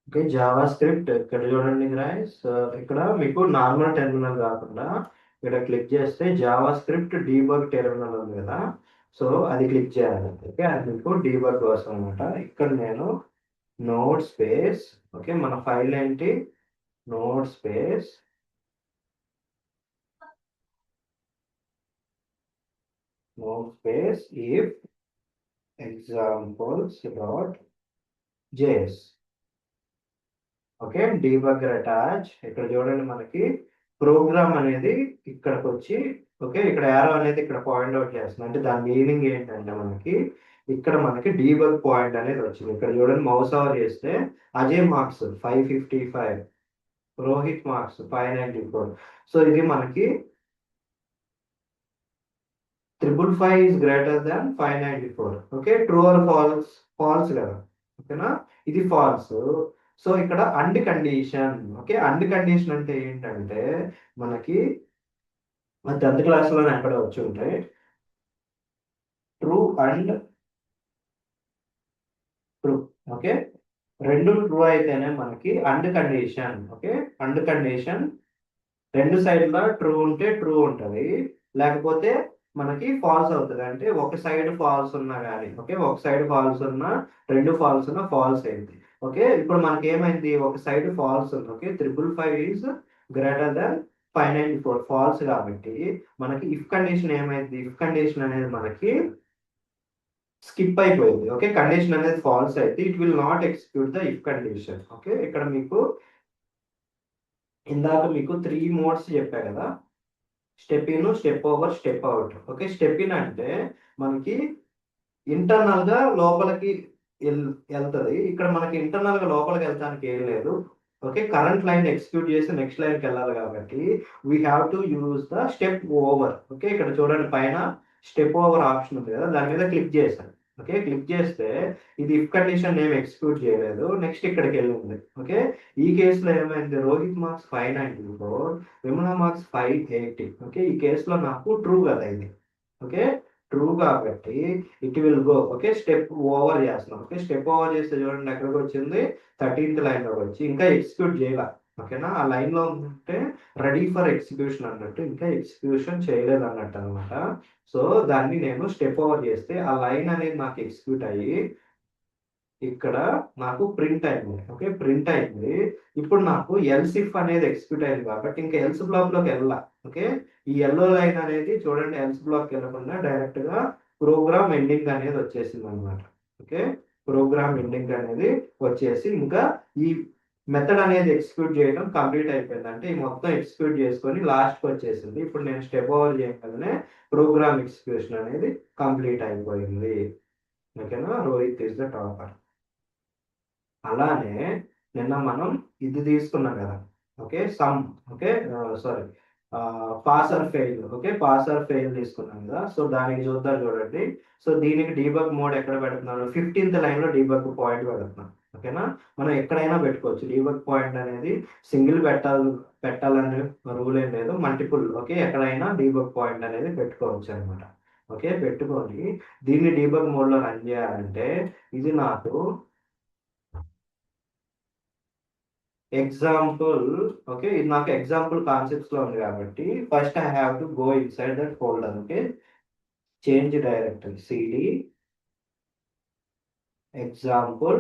Okay, Java script ఇక్కడ చూడండి guys. ఇక్కడ మీకు నార్మల్ టెర్మినల్ కాకుండా ఇక్కడ క్లిక్ చేస్తే జావా స్క్రిప్ట్ డీబగ్ టెర్మినల్ ఉంది కదా. సో అది క్లిక్ చేయాలి. ఓకే, అది మీకు డీబగ్ కోసం అనమాట. ఇక్కడ నేను నోడ్ స్పేస్, ఓకే మన ఫైల్ ఏంటి, node space if examples dot JS. Okay, debugger attach. ఇక్కడ చూడండి మనకి ప్రోగ్రామ్ అనేది ఇక్కడికి వచ్చి, ఓకే ఇక్కడ యారో అనేది ఇక్కడ పాయింట్ అవుట్ చేస్తుంది. అంటే దాని మీనింగ్ ఏంటంటే మనకి ఇక్కడ మనకి డీబగ్ పాయింట్ అనేది వచ్చింది. ఇక్కడ చూడండి మౌస్ ఓవర్ చేస్తే Ajay marks 555, Rohit marks 594. So ఇది మనకి 555 is greater than 594. Okay, true or false, false కదా. ఓకేనా, ఇది ఫాల్స్. సో ఇక్కడ and condition. Okay, and condition అంటే ఏంటంటే మనకి 10th క్లాస్లో ఎక్కడ వచ్చి ఉంటాయి, ట్రూ అండ్ ట్రూ. ఓకే, రెండు ట్రూ అయితేనే మనకి and condition. Okay, and condition రెండు సైడ్ల ట్రూ ఉంటే ట్రూ ఉంటుంది, లేకపోతే మనకి ఫాల్స్ అవుతుంది. అంటే ఒక సైడ్ ఫాల్స్ ఉన్నా కానీ, ఓకే ఒక సైడ్ ఫాల్స్ ఉన్నా, రెండు ఫాల్స్ ఉన్నా ఫాల్స్ అయింది. ఓకే, ఇప్పుడు మనకి ఏమైంది, ఒక సైడ్ ఫాల్స్ ఉంది. Okay, 555 is greater than 594, false కాబట్టి మనకి ఇఫ్ కండిషన్ ఏమైంది, ఇఫ్ కండిషన్ అనేది మనకి స్కిప్ అయిపోయింది. ఓకే, కండిషన్ అనేది ఫాల్స్ అయితే it will not execute the if condition. Okay, ఇక్కడ మీకు ఇందాక మీకు 3 మోడ్స్ చెప్పా కదా, step in, step over, step out. Okay, step in అంటే మనకి ఇంటర్నల్ గా లోపలికి వెళ్తుంది. ఇక్కడ మనకి ఇంటర్నల్ గా లోపలికి వెళ్తానికి ఏం లేదు. ఓకే, కరెంట్ లైన్ ఎగ్జిక్యూట్ చేసి నెక్స్ట్ లైన్కి వెళ్ళాలి కాబట్టి we have to use the step over. Okay, ఇక్కడ చూడండి పైన స్టెప్ ఓవర్ ఆప్షన్ ఉంది కదా, దాని మీద క్లిక్ చేశాను. ఓకే, క్లిక్ చేస్తే ఇది ఇఫ్ కండిషన్ నేమ్ ఎగ్జిక్యూట్ చేయలేదు, నెక్స్ట్ ఇక్కడికి వెళ్ళింది. ఓకే, ఈ కేసులో ఏమైంది, Rohit marks 594, Vimala marks 580. Okay, ఈ కేసులో నాకు ట్రూ కదా ఇది. ఓకే, ట్రూ కాబట్టి it will go. Okay, step over చేస్తున్నాం. ఓకే, స్టెప్ ఓవర్ చేస్తే చూడండి ఎక్కడికి వచ్చింది, 13th లైన్లోకి వచ్చి ఇంకా ఎగ్జిక్యూట్ చేయాల. ఓకేనా, ఆ లైన్లో ఉంటే రెడీ ఫర్ ఎగ్జిక్యూషన్ అన్నట్టు, ఇంకా ఎగ్జిక్యూషన్ చేయలేదు అన్నట్టు అనమాట. సో దాన్ని నేను స్టెప్ ఓవర్ చేస్తే ఆ లైన్ అనేది నాకు ఎగ్జిక్యూట్ అయ్యి ఇక్కడ నాకు ప్రింట్ అయింది. ఓకే, ప్రింట్ అయింది. ఇప్పుడు నాకు ఎల్స్ ఇఫ్ అనేది ఎగ్జిక్యూట్ అయింది కాబట్టి ఇంకా ఎల్స్ బ్లాక్ లోకి వెళ్ళాలి. ఓకే, ఈ ఎల్లో లైన్ అనేది చూడండి ఎల్స్ బ్లాక్ వెళ్ళకుండా డైరెక్ట్ గా ప్రోగ్రామ్ ఎండింగ్ అనేది వచ్చేసింది అనమాట. ఓకే, ప్రోగ్రామ్ ఎండింగ్ అనేది వచ్చేసి ఇంకా ఈ మెథడ్ అనేది ఎగ్జిక్యూట్ చేయడం కంప్లీట్ అయిపోయింది. అంటే ఈ మొత్తం ఎగ్జిక్యూట్ చేసుకొని లాస్ట్కి వచ్చేసింది. ఇప్పుడు నేను స్టెప్ ఓవర్ చేయగానే ప్రోగ్రామ్ ఎగ్జిక్యూషన్ అనేది కంప్లీట్ అయిపోయింది. ఓకేనా, రోహిత్ ఈస్ ద టాపర్. అలానే నిన్న మనం ఇది తీసుకున్నాం కదా. Okay, some. Okay, sorry, pass or fail. Okay, pass or fail తీసుకున్నాం కదా. సో దానికి చూద్దాం చూడండి. సో దీనికి డీబగ్ మోడ్ ఎక్కడ పెడుతున్నాను, 15th లైన్ లో డీబగ్ పాయింట్ పెడుతున్నాను. ఓకేనా, మనం ఎక్కడైనా పెట్టుకోవచ్చు డీబగ్ పాయింట్ అనేది. సింగిల్ పెట్టాలనే రూల్ ఏం లేదు, మల్టిపుల్. ఓకే, ఎక్కడైనా డీబగ్ పాయింట్ అనేది పెట్టుకోవచ్చు అనమాట. ఓకే, పెట్టుకొని దీన్ని డీబగ్ మోడ్ లో రన్ చేయాలంటే ఇది నాకు ఎగ్జాంపుల్. ఓకే, ఇది నాకు ఎగ్జాంపుల్ కాన్సెప్ట్స్ లో ఉంది కాబట్టి first I have to go inside that folder. Okay, change directory CD example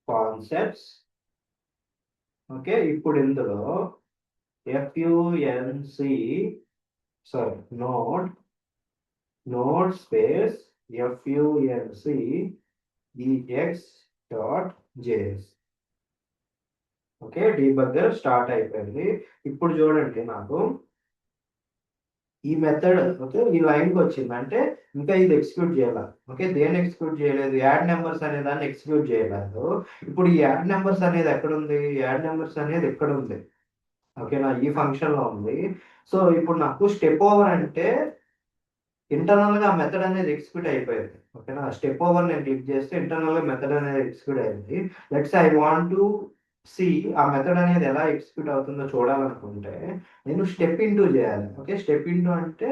concepts. Okay, ఇప్పుడు ఇందులో FUNC, sorry node, node space FUNC EX dot JS. Okay, debugger start అయిపోయింది. ఇప్పుడు చూడండి నాకు ఈ మెథడ్, ఓకే ఈ లైన్కి వచ్చింది అంటే ఇంకా ఇది ఎగ్జిక్యూట్ చేయాలి. ఓకే, దేన్ని ఎగ్జిక్యూట్ చేయలేదు, యాడ్ నెంబర్స్ అనే దాన్ని ఎగ్జిక్యూట్ చేయలేదు. ఇప్పుడు ఈ యాడ్ నెంబర్స్ అనేది ఎక్కడ ఉంది, యాడ్ నెంబర్స్ అనేది ఎక్కడ ఉంది, ఓకేనా ఈ ఫంక్షన్ లో ఉంది. సో ఇప్పుడు నాకు స్టెప్ ఓవర్ అంటే ఇంటర్నల్ గా మెథడ్ అనేది ఎగ్జిక్యూట్ అయిపోయింది. ఓకేనా, స్టెప్ ఓవర్ నేను క్లిక్ చేస్తే ఇంటర్నల్ గా మెథడ్ అనేది ఎగ్జిక్యూట్ అయింది. Let's I want to see ఆ మెథడ్ అనేది ఎలా ఎగ్జిక్యూట్ అవుతుందో చూడాలనుకుంటే నేను స్టెప్ ఇంటూ చేయాలి. ఓకే, స్టెప్ ఇంటూ అంటే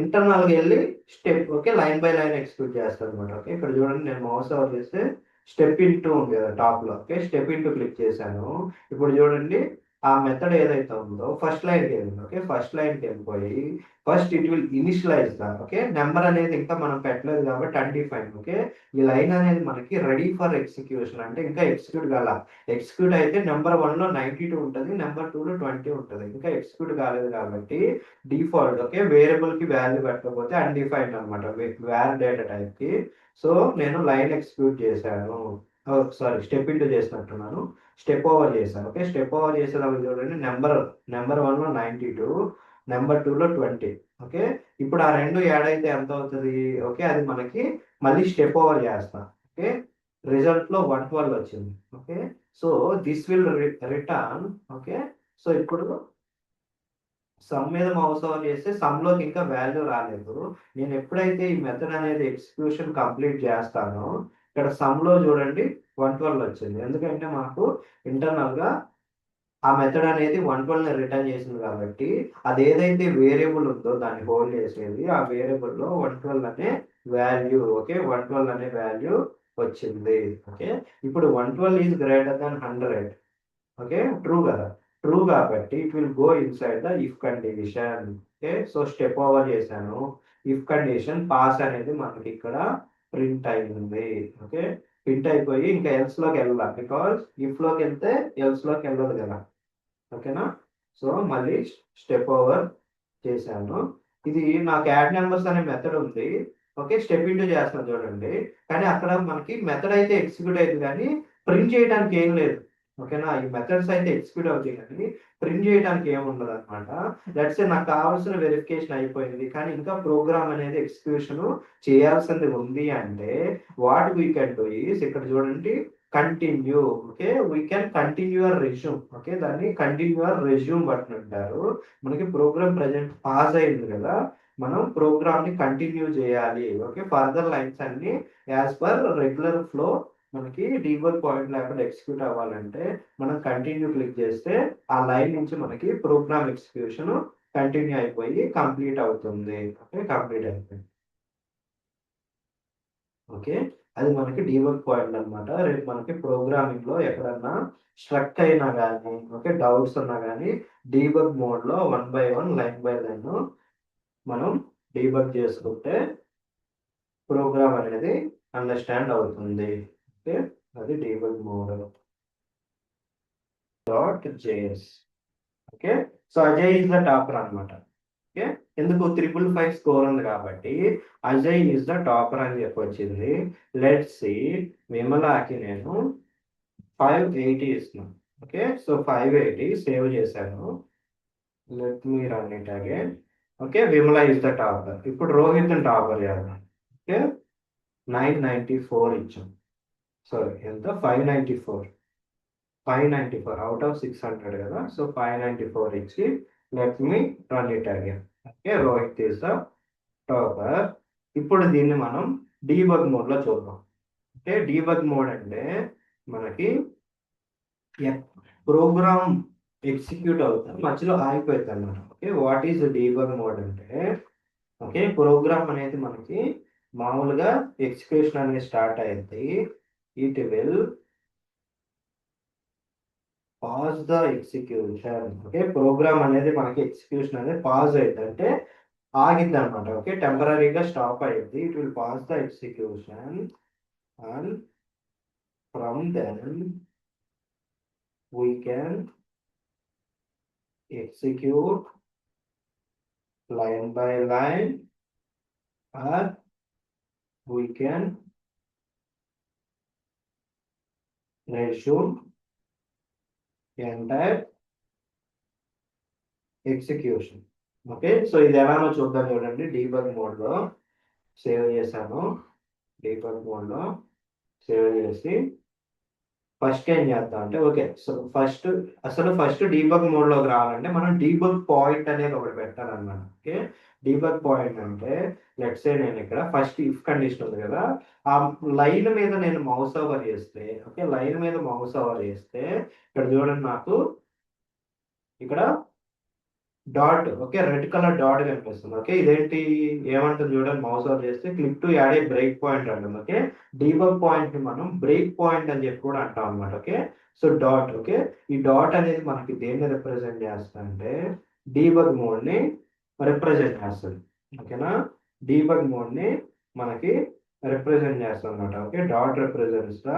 ఇంటర్నల్ గా వెళ్ళి step, okay line by line execute చేస్తాను అనమాట. ఓకే, ఇక్కడ చూడండి నేను మౌస్ ఓవర్ చేస్తే స్టెప్ ఇంటూ ఉంది కదా టాప్ లో. ఓకే, స్టెప్ ఇంటూ క్లిక్ చేశాను. ఇప్పుడు చూడండి, ఆ మెథడ్ ఏదైతే ఉందో ఫస్ట్ లైన్కి వెళ్ళింది. ఓకే, ఫస్ట్ లైన్కి వెళ్ళిపోయి first it will initialise the. Okay, number అనేది ఇంకా మనం పెట్టలేదు కాబట్టి అన్డిఫైన్. ఓకే, ఈ లైన్ అనేది మనకి రెడీ ఫర్ ఎగ్జిక్యూషన్, అంటే ఇంకా ఎగ్జిక్యూట్ కాల. ఎగ్జిక్యూట్ అయితే నెంబర్ 1 లో 92 ఉంటుంది, నెంబర్ 2 లో 20 ఉంటుంది. ఇంకా ఎగ్జిక్యూట్ కాలేదు కాబట్టి డిఫాల్ట్. ఓకే, వేరియబుల్ కి వాల్యూ పెట్టకపోతే అన్డిఫైన్డ్ అనమాట, వేర్ డేటా టైప్ కి. సో నేను లైన్ ఎగ్జిక్యూట్ చేశాను, సారీ స్టెప్ ఇంటూ చేసినట్టున్నాను, స్టెప్ ఓవర్ చేశాను. ఓకే, స్టెప్ ఓవర్ చేసేటప్పుడు చూడండి, నెంబర్ 1 లో 92, నెంబర్ 2 లో 20. ఓకే, ఇప్పుడు ఆ రెండు యాడ్ అయితే ఎంత అవుతుంది? ఓకే, అది మనకి మళ్ళీ స్టెప్ ఓవర్ చేస్తాం. ఓకే, రిజల్ట్ లో 112 వచ్చింది. Okay, so this will return. Okay, so ఇప్పుడు సమ్ మీద మౌస్ ఓవర్ చేస్తే సమ్ లోకి ఇంకా వాల్యూ రాలేదు. నేను ఎప్పుడైతే ఈ మెథడ్ అనేది ఎగ్జిక్యూషన్ కంప్లీట్ చేస్తానో ఇక్కడ సమ్ లో చూడండి 112 వచ్చింది. ఎందుకంటే మాకు ఇంటర్నల్ గా ఆ మెథడ్ అనేది 112 రిటర్న్ చేసింది కాబట్టి అది ఏదైతే వేరియబుల్ ఉందో దాన్ని హోల్డ్ చేసేది, ఆ వేరియబుల్ లో 112 అనే వాల్యూ. ఓకే, 112 అనే వాల్యూ వచ్చింది. ఓకే, ఇప్పుడు 112 is greater than 100. Okay, true కదా, ట్రూ కాబట్టి it will go inside the if condition. Okay, so step over చేశాను, ఇఫ్ కండిషన్ పాస్ అనేది మనకి ఇక్కడ ప్రింట్ అయింది. ఓకే, ప్రింట్ అయిపోయి ఇంకా ఎల్స్ లోకి వెళ్ళాలి, బికాస్ ఇఫ్ లోకి వెళ్తే ఎల్స్ లోకి వెళ్ళదు కదా. ఓకేనా, సో మళ్ళీ స్టెప్ ఓవర్ చేశాను. ఇది నాకు యాడ్ నెంబర్స్ అనే మెథడ్ ఉంది. ఓకే, స్టెప్ ఇంటూ చేస్తాను చూడండి, కానీ అక్కడ మనకి మెథడ్ అయితే ఎగ్జిక్యూట్ అయింది కానీ ప్రింట్ చేయడానికి ఏం లేదు. ఓకేనా, ఈ మెథడ్స్ అయితే ఎగ్జిక్యూట్ అవుతాయి కానీ ప్రింట్ చేయడానికి ఏమి ఉండదు అనమాట. దట్స్ నాకు కావాల్సిన వెరిఫికేషన్ అయిపోయింది, కానీ ఇంకా ప్రోగ్రామ్ అనేది ఎగ్జిక్యూషన్ చేయాల్సింది ఉంది అంటే what we can do is, ఇక్కడ చూడండి continue. Okay, we can continue your resume. Okay, దాన్ని కంటిన్యూ యువర్ రెజ్యూమ్ బటన్ అంటారు. మనకి ప్రోగ్రామ్ ప్రజెంట్ పాస్ అయింది కదా, మనం ప్రోగ్రామ్ ని కంటిన్యూ చేయాలి. ఓకే, ఫర్దర్ లైన్స్ అన్ని యాజ్ పర్ రెగ్యులర్ ఫ్లో మనకి డీబగ్ పాయింట్ లేకుండా ఎగ్జిక్యూట్ అవ్వాలంటే మనం కంటిన్యూ క్లిక్ చేస్తే ఆ లైన్ నుంచి మనకి ప్రోగ్రామ్ ఎగ్జిక్యూషన్ కంటిన్యూ అయిపోయి కంప్లీట్ అవుతుంది. ఓకే, కంప్లీట్ అయిపోయింది. ఓకే, అది మనకి డీబగ్ పాయింట్ అన్నమాట. రేపు మనకి ప్రోగ్రామింగ్ లో ఎక్కడన్నా స్ట్రక్ అయినా కానీ, ఓకే, డౌట్స్ ఉన్నా కానీ డీబగ్ మోడ్ లో 1 బై 1 లైన్ బై లైన్ మనం డీబగ్ చేసుకుంటే ప్రోగ్రామ్ అనేది అండర్స్టాండ్ అవుతుంది. ఓకే, అది debug mode dot JS. Okay, so Ajay is the topper అన్నమాట. ఓకే, ఎందుకు 555 స్కోర్ ఉంది కాబట్టి అజయ్ ఇస్ ద టాపర్ అని చెప్పి వచ్చింది. లెట్స్ సి, విమలాకి నేను 580 ఇస్తున్నాను. ఓకే, సో 580 సేవ్ చేశాను. Let me run it again. Okay, Vimala is the topper. ఇప్పుడు రోహిత్ టాపర్ చేద్దాం. ఓకే, 994 ఇచ్చాం. సారీ, ఎంత? 594. 594 అవుట్ ఆఫ్ 600 కదా, సో 594 ఇచ్చి let me run it again. Okay, Rohit is the topper. ఇప్పుడు దీన్ని మనం డీబగ్ మోడ్ లో చూద్దాం. ఓకే, డీబగ్ మోడ్ అంటే మనకి ప్రోగ్రామ్ ఎగ్జిక్యూట్ అవుతుంది, మధ్యలో ఆగిపోతుంది అన్నమాట. Okay, what is debug mode అంటే, ఓకే, ప్రోగ్రామ్ అనేది మనకి మామూలుగా ఎగ్జిక్యూషన్ అనేది స్టార్ట్ అయింది, it will pause the execution. Okay, program అనేది మనకి ఎగ్జిక్యూషన్ అనేది పాజ్ అయింది అంటే ఆగింది అనమాట. ఓకే, టెంపరీగా స్టాప్ అయ్యింది. It will pause the execution and from then we can execute line by line or we can resume entire execution. Okay, so ఇది ఎలానో చూద్దాం చూడండి. డీబగ్ మోడ్ లో సేవ్ చేశాను, డీబగ్ మోడ్ లో సేవ్ చేసి ఫస్ట్ ఏం చేద్దాం అంటే, okay, so first debug mode లోకి రావాలంటే మనం డీబగ్ పాయింట్ అనేది ఒకటి పెట్టాలన్నమాట. ఓకే, డీబగ్ పాయింట్ అంటే లెట్స్ సే నేను ఇక్కడ ఫస్ట్ ఇఫ్ కండిషన్ ఉంది కదా, ఆ లైన్ మీద నేను మౌస్ ఓవర్ చేస్తే, ఓకే, లైన్ మీద మౌస్ ఓవర్ చేస్తే ఇక్కడ చూడండి నాకు ఇక్కడ dot, okay, red colour dot కనిపిస్తుంది. ఓకే, ఇదేంటి, ఏమంటుంది చూడండి, మౌస్ ఓవర్ చేస్తే click to add a break point అంటుంది. ఓకే, డీబగ్ పాయింట్ ని మనం బ్రేక్ పాయింట్ అని చెప్పి కూడా అంటాం అనమాట. ఓకే, సో డాట్, ఓకే, ఈ డాట్ అనేది మనకి దేన్ని రిప్రజెంట్ చేస్తుంది అంటే డీబగ్ మోడ్ ని రిప్రజెంట్ చేస్తుంది. ఓకేనా, డీబగ్ మోడ్ ని మనకి రిప్రజెంట్ చేస్తుంది అనమాట. Okay, dot represents the